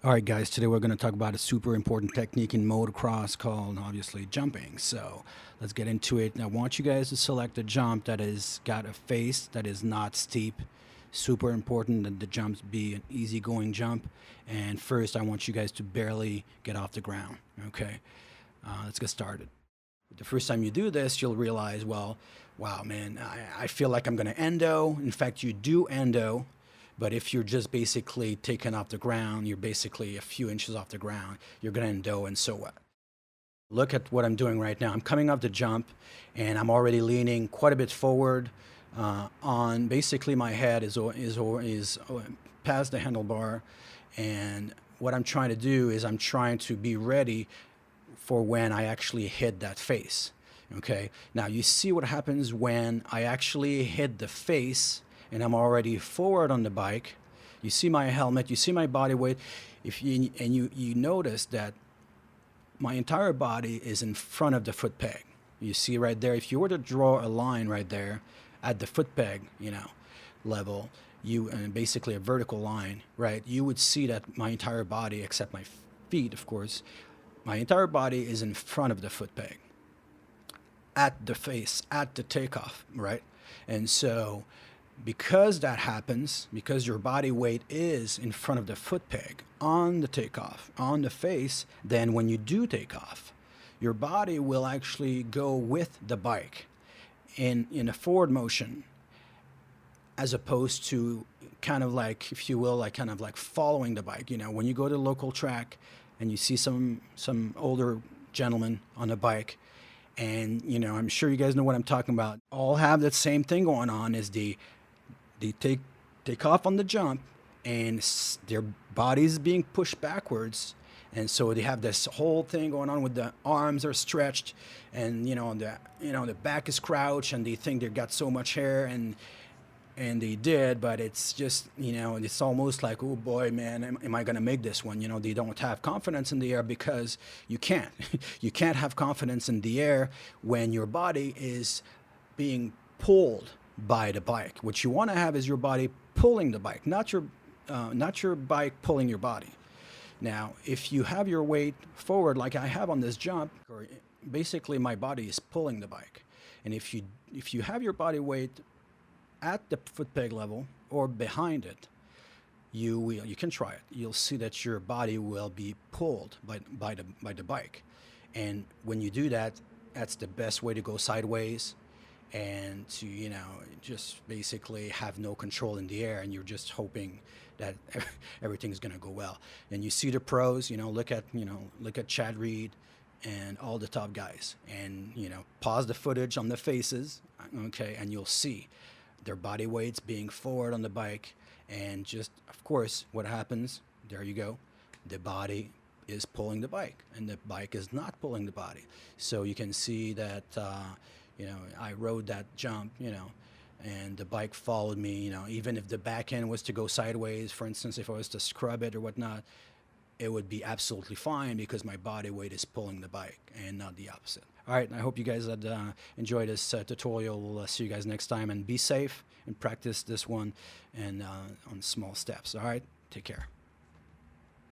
All right, guys, today we're going to talk about a super important technique in motocross called, obviously, jumping. So let's get into it. Now, I want you guys to select a jump that has got a face that is not steep. Super important that the jumps be an easygoing jump. And first, I want you guys to barely get off the ground, okay? Let's get started. The first time you do this, you'll realize, well, wow, man, I feel like I'm going to endo. In fact, you do endo. But if you're just basically taken off the ground, you're basically a few inches off the ground, you're going to endo, and so what? Look at what I'm doing right now. I'm coming off the jump, and I'm already leaning quite a bit forward. On basically my head is past the handlebar, and what I'm trying to do is I'm trying to be ready for when I actually hit that face. Okay. Now you see what happens when I actually hit the face and I'm already forward on the bike. You see my helmet, you see my body weight. If you notice that my entire body is in front of the foot peg. You see right there, if you were to draw a line right there at the foot peg, level, basically a vertical line, right? You would see that my entire body, except my feet, of course, my entire body is in front of the foot peg, at the face, at the takeoff, right? And so because that happens, because your body weight is in front of the foot peg on the takeoff, on the face, then when you do take off, your body will actually go with the bike in a forward motion, as opposed to kind of like, if you will, like kind of like following the bike. When you go to the local track and you see some older gentlemen on a bike, and I'm sure you guys know what I'm talking about, all have that same thing going on, is they take off on the jump, and their bodies being pushed backwards, and so they have this whole thing going on with the arms are stretched, and the back is crouched, and they think they've got so much hair, and they did, but it's just, it's almost like, oh boy, man, am I going to make this one? They don't have confidence in the air, because you can't. You can't have confidence in the air when your body is being pulled by the bike. What you want to have is your body pulling the bike, not your bike pulling your body. Now, if you have your weight forward, like I have on this jump, or basically my body is pulling the bike. And if you have your body weight at the foot peg level or behind it, you can try it. You'll see that your body will be pulled by the bike. And when you do that, that's the best way to go sideways, and to just basically have no control in the air, and you're just hoping that everything's going to go well. And you see the pros, look at Chad Reed and all the top guys, and pause the footage on the faces, okay, and you'll see their body weights being forward on the bike, and just, of course, what happens, there you go, the body is pulling the bike, and the bike is not pulling the body. So you can see that I rode that jump, and the bike followed me. Even if the back end was to go sideways, for instance, if I was to scrub it or whatnot, it would be absolutely fine, because my body weight is pulling the bike and not the opposite. All right, I hope you guys had enjoyed this tutorial. We'll see you guys next time, and be safe and practice this one and on small steps. All right, take care.